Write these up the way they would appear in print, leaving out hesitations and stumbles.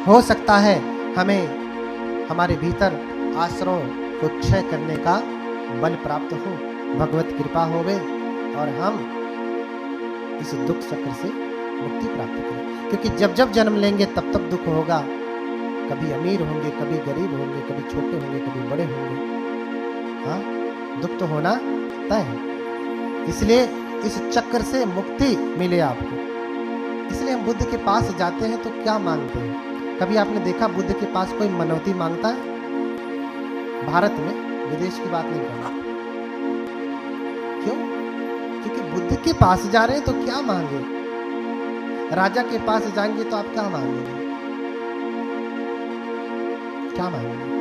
हो सकता है हमें हमारे भीतर आश्रयों को क्षय करने का बल प्राप्त हो, भगवत कृपा होवे और हम इस दुख चक्र से मुक्ति प्राप्त करें। क्योंकि जब जब जन्म लेंगे तब तब दुख होगा। कभी अमीर होंगे, कभी गरीब होंगे, कभी छोटे होंगे, कभी बड़े होंगे। हाँ, दुख तो होना तय है। इसलिए इस चक्र से मुक्ति मिले आपको। इसलिए हम बुद्ध के पास जाते हैं तो क्या मांगते हैं? कभी आपने देखा बुद्ध के पास कोई मनौती मांगता है? भारत में, विदेश की बात नहीं कर रहा। क्यों? क्योंकि बुद्ध के पास जा रहे हैं तो क्या मांगे? राजा के पास जाएंगे तो आप क्या मांगेंगे? क्या मांगेंगे?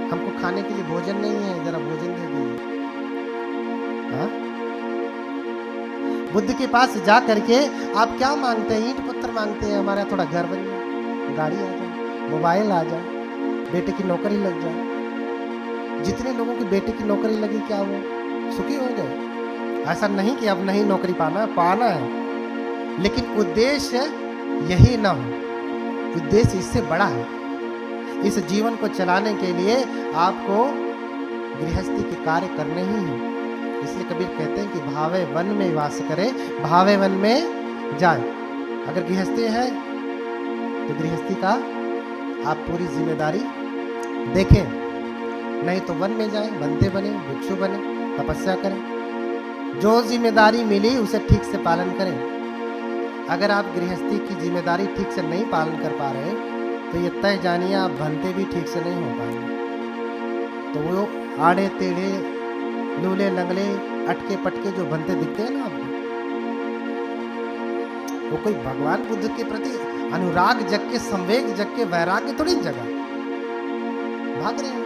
हमको खाने के लिए भोजन नहीं है, जरा भोजन दे दीजिए। हाँ? बुद्ध के पास जा करके आप क्या मांगते हैं? ईंट पत्थर मांगते हैं, हमारा थोड़ा घर बन जाए, गाड़ी आ जाए, मोबाइल आ जाए, बेटे की नौकरी लग जाए। जितने लोगों की बेटे की नौकरी लगी, क्या वो सुखी हो गए? ऐसा नहीं कि अब नहीं नौकरी पाना है, लेकिन उद्देश्य यही ना हो। उद्देश्य इससे बड़ा है। इस जीवन को चलाने के लिए आपको गृहस्थी के कार्य करने ही हैं। इसलिए कबीर कहते हैं कि भावे वन में वास करे, भावे वन में जाए। अगर गृहस्थी है तो गृहस्थी का आप पूरी जिम्मेदारी देखें, नहीं तो वन में जाएं, बनते बने, भिक्षु बने, तपस्या करें। जो जिम्मेदारी मिली उसे ठीक से पालन करें। अगर आप गृहस्थी की जिम्मेदारी ठीक से नहीं पालन कर पा रहे तो ये तय जानिए आप बनते भी ठीक से नहीं हो पाएंगे। तो वो आड़े टेढ़े, लूले लंगले, अटके पटके जो बनते दिखते हैं ना आपको, वो कोई भगवान बुद्ध के प्रति अनुराग जग के, संवेग जग के, वैराग्य थोड़ी जगह भाग रहे हैं।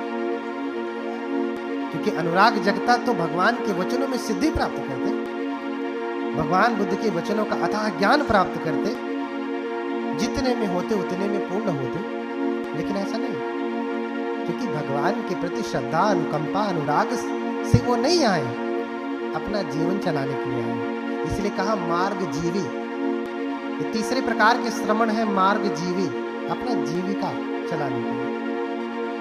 क्योंकि अनुराग जगता तो भगवान के वचनों में सिद्धि प्राप्त करते, भगवान बुद्ध के वचनों का अथाह ज्ञान प्राप्त करते, जितने में होते उतने में पूर्ण होते। लेकिन ऐसा नहीं, क्योंकि भगवान के प्रति श्रद्धा, अनुकंपा, अनुराग से वो नहीं आए, अपना जीवन चलाने के लिए आए। इसलिए कहा मार्ग जीवी। ये तीसरे प्रकार के श्रमण है, मार्ग जीवी, अपना जीविका चलाने के लिए,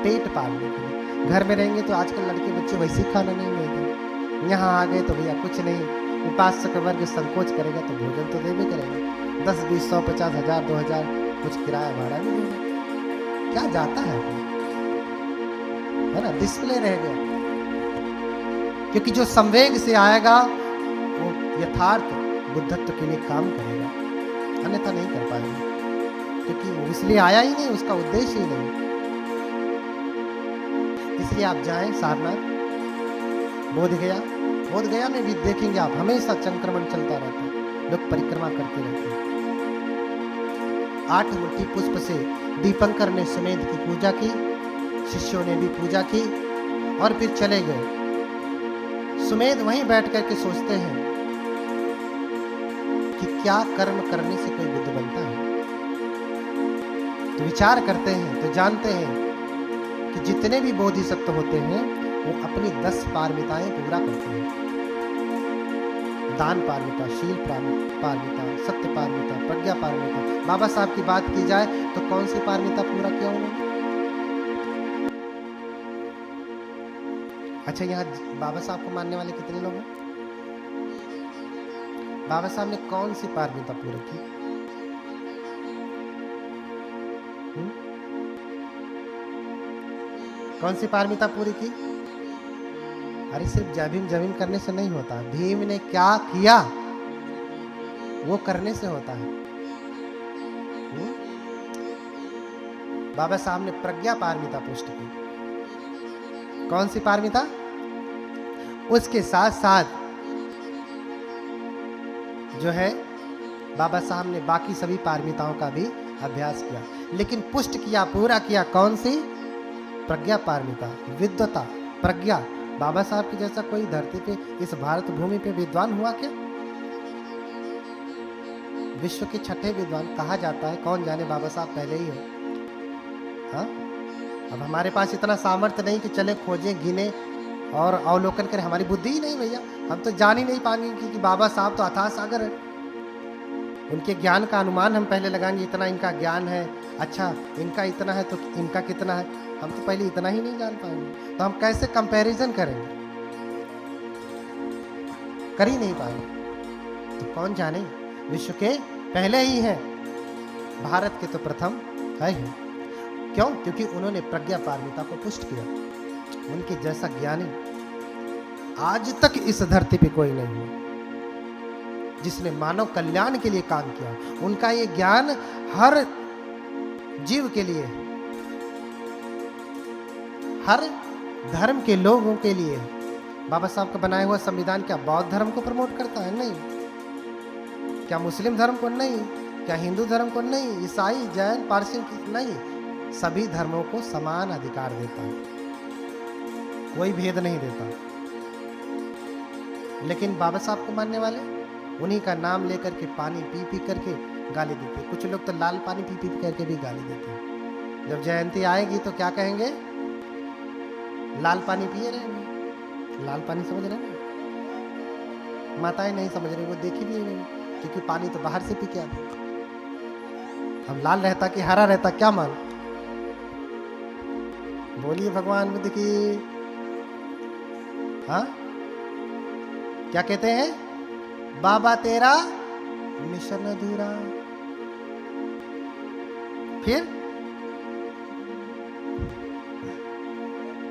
पेट पालने के लिए। घर में रहेंगे तो आजकल लड़के बच्चे वैसे खाना नहीं मिलते, यहाँ आ गए तो भैया कुछ नहीं, उपासक वर्ग संकोच करेगा तो भोजन तो देवे करेगा, 10, 20, 100, 50, 1000, 2000 कुछ किराया भाड़ा भी देगा। क्या जाता है ना, डिस्प्ले रह गया। क्योंकि जो संवेग से आएगा वो यथार्थ बुद्धत्व के लिए काम करेगा, अन्यथा नहीं कर पाएगा। क्योंकि वो इसलिए आया ही नहीं, उसका उद्देश्य ही नहीं। इसलिए आप जाएं सारनाथ, बोध गया में भी देखेंगे आप, हमेशा संक्रमण चलता रहता है, लोग परिक्रमा करते रहते हैं। 8 मुट्ठी पुष्प से दीपंकर ने सुमेध की पूजा की, शिष्यों ने भी पूजा की और फिर चले गए। सुमेध वहीं बैठ करके सोचते हैं कि क्या कर्म करने से कोई बुद्ध बनता है। तो विचार करते हैं तो जानते हैं कि जितने भी बोधिसत्व होते हैं वो अपनी 10 पारमिताएं पूरा करते हैं। दान पारमिता, शील पारमिता, सत्य पारमिता, प्रज्ञा पारमिता। बाबा साहब की बात की जाए तो कौन सी पारमिता पूरा किया उन्होंने? अच्छा, यहाँ बाबा साहब को मानने वाले कितने लोग हैं? बाबा साहब ने कौन सी पारमिता पूरी की? कौन सी पारमिता पूरी की? अरे सिर्फ जमीन करने से नहीं होता, भीम ने क्या किया वो करने से होता है। बाबा साहब ने प्रज्ञा पारमिता पुष्ट की। कौन सी पारमिता? उसके साथ साथ जो है बाबा साहब ने बाकी सभी पारमिताओं का भी अभ्यास किया, लेकिन पुष्ट किया, पूरा किया कौन सी? प्रज्ञा पारमिता, विद्वता, प्रज्ञा। बाबा साहब की जैसा कोई धरती पे, इस भारत भूमि पे विद्वान हुआ क्या? विश्व के 6ठे विद्वान कहा जाता है, कौन जाने बाबा साहब पहले ही हो। हाँ, अब हमारे पास इतना सामर्थ्य नहीं कि चले खोजें, गिने और अवलोकन करें, हमारी बुद्धि ही नहीं भैया। हम तो जान ही नहीं पाएंगे कि बाबा साहब तो अथाह सागर है। उनके ज्ञान का अनुमान हम पहले लगाएंगे, इतना इनका ज्ञान है, अच्छा इनका इतना है तो इनका कितना है, हम तो पहले इतना ही नहीं जान पाएंगे, तो हम कैसे कंपैरिजन करेंगे, कर ही नहीं पाएंगे। तो कौन जाने विश्व के पहले ही हैं, भारत के तो प्रथम है ही। क्यों? क्योंकि उन्होंने प्रज्ञा पारमिता को पुष्ट किया। उनके जैसा ज्ञानी आज तक इस धरती पे कोई नहीं हुआ जिसने मानव कल्याण के लिए काम किया। उनका ये ज्ञान हर जीव के लिए, हर धर्म के लोगों के लिए। बाबा साहब का बनाया हुआ संविधान क्या बौद्ध धर्म को प्रमोट करता है? नहीं। क्या मुस्लिम धर्म को? नहीं। क्या हिंदू धर्म को? नहीं। ईसाई, जैन, पारसी? नहीं। सभी धर्मों को समान अधिकार देता है, कोई भेद नहीं देता। लेकिन बाबा साहब को मानने वाले उन्हीं का नाम लेकर के पानी पी पी करके गाली देते। कुछ लोग तो लाल पानी पी पी करके भी गाली देते हैं। जब जयंती आएगी तो क्या कहेंगे? लाल पानी पिए रहेंगे। लाल पानी समझ रहे हैं? माताएं नहीं समझ रही, वो देखी भी नहीं, क्योंकि पानी तो बाहर से पी के आते। अब लाल रहता कि हरा रहता, क्या मान? बोलिए भगवान बुद्ध की। हाँ, क्या कहते हैं? बाबा तेरा मिशन अधूरा। फिर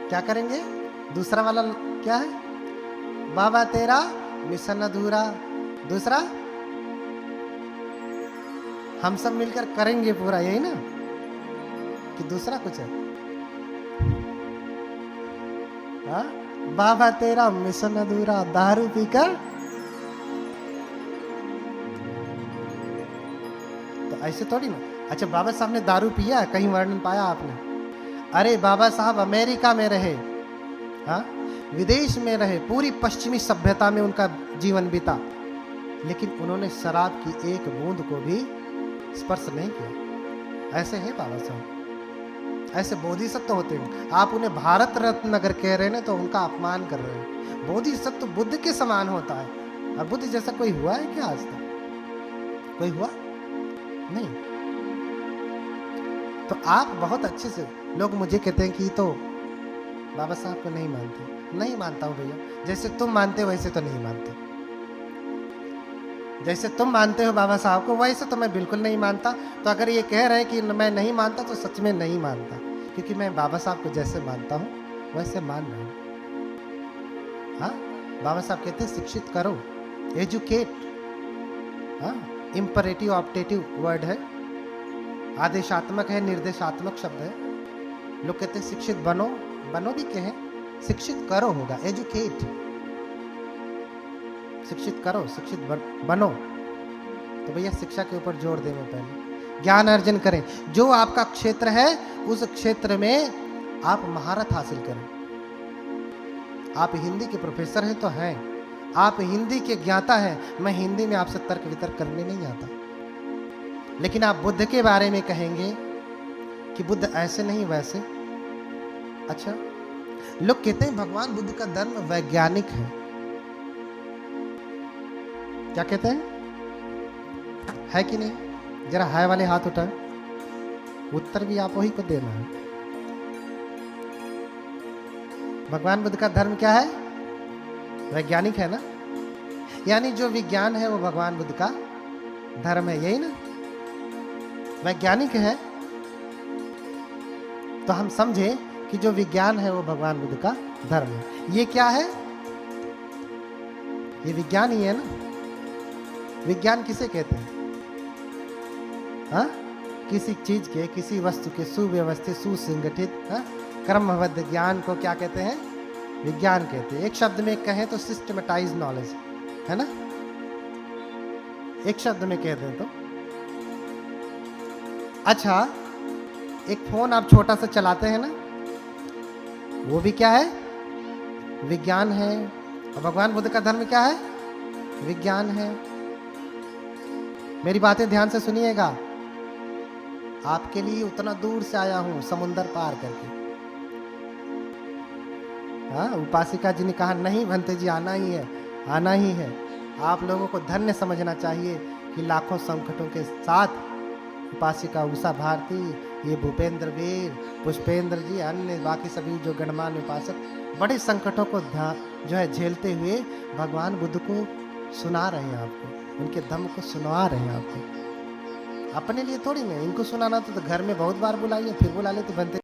क्या करेंगे? दूसरा वाला क्या है? बाबा तेरा मिशन अधूरा। दूसरा, हम सब मिलकर करेंगे पूरा, यही ना? कि दूसरा कुछ है? हाँ, बाबा तेरा मिशन अधूरा, दारू पीकर। तो ऐसे थोड़ी ना। अच्छा, बाबा साहब ने दारू पिया, कहीं वर्णन पाया आपने? अरे बाबा साहब अमेरिका में रहे, हाँ, विदेश में रहे, पूरी पश्चिमी सभ्यता में उनका जीवन बीता, लेकिन उन्होंने शराब की एक बूंद को भी स्पर्श नहीं किया। ऐसे हैं बाबा साहब, ऐसे बोधिसत्व होते हैं। आप उन्हें भारत रत्न अगर कह रहे हैं तो उनका अपमान कर रहे हैं। बोधिसत्व बुद्ध के समान होता है, और बुद्ध जैसा कोई हुआ है क्या आज तक? कोई हुआ नहीं। तो आप बहुत अच्छे से, लोग मुझे कहते हैं कि तो बाबा साहब को नहीं मानते। नहीं मानता हूं भैया, जैसे तुम मानते हो वैसे तो नहीं मानते। जैसे तुम मानते हो बाबा साहब को वैसे तो मैं बिल्कुल नहीं मानता। तो अगर ये कह रहे हैं कि मैं नहीं मानता तो सच में नहीं मानता, क्योंकि मैं बाबा साहब को जैसे मानता हूँ वैसे मान रहा हूँ। हाँ, बाबा साहब कहते हैं शिक्षित करो, एजुकेट। हाँ, इंपरेटिव ऑप्टेटिव वर्ड है, आदेशात्मक है, निर्देशात्मक शब्द है। लोग कहते हैं शिक्षित बनो, बनो भी कहें, शिक्षित करो होगा, एजुकेट। शिक्षित करो, शिक्षित बनो। तो भैया शिक्षा के ऊपर जोर दें। पहले ज्ञान अर्जन करें, जो आपका क्षेत्र है उस क्षेत्र में आप महारत हासिल करें। आप हिंदी के प्रोफेसर हैं तो हैं, आप हिंदी के ज्ञाता हैं। मैं हिंदी में आपसे तर्क वितर्क करने नहीं आता, लेकिन आप बुद्ध के बारे में कहेंगे कि बुद्ध ऐसे नहीं वैसे। अच्छा, लोग कहते हैं भगवान बुद्ध का धर्म वैज्ञानिक है। क्या कहते हैं? है कि नहीं? जरा हाय वाले हाथ उठाएं। उत्तर भी आप वही को देना है। भगवान बुद्ध का धर्म क्या है? वैज्ञानिक है ना? यानी जो विज्ञान है वो भगवान बुद्ध का धर्म है, यही ना? वैज्ञानिक है तो हम समझे कि जो विज्ञान है वो भगवान बुद्ध का धर्म है। ये क्या है? ये विज्ञान ही है ना? विज्ञान किसे कहते हैं? हाँ, किसी चीज के, किसी वस्तु के सुव्यवस्थित, सुसंगठित, हाँ, क्रमबद्ध ज्ञान को क्या कहते हैं? विज्ञान कहते हैं। एक शब्द में कहें तो सिस्टमेटाइज नॉलेज, है ना? एक शब्द में कह दें तो। अच्छा, एक फोन आप छोटा सा चलाते हैं ना, वो भी क्या है? विज्ञान है। और भगवान बुद्ध का धर्म क्या है? विज्ञान है। मेरी बातें ध्यान से सुनिएगा। आपके लिए उतना दूर से आया हूं, समुंदर पार करके। हाँ, उपासिका जी ने कहा नहीं भंते जी, आना ही है, आना ही है। आप लोगों को धन्य समझना चाहिए कि कि लाखों संकटों के साथ उपासिका उषा भारती, ये भूपेंद्र वीर, पुष्पेंद्र जी, अन्य बाकी सभी जो गणमान्य उपासक बड़े संकटों को जो है झेलते हुए भगवान बुद्ध को सुना रहे हैं आपको, उनके धम्म को सुनवा रहे हैं आपको। अपने लिए थोड़ी नहीं, इनको सुनाना तो घर में बहुत बार बुलाइए, फिर बुला ले तो बनते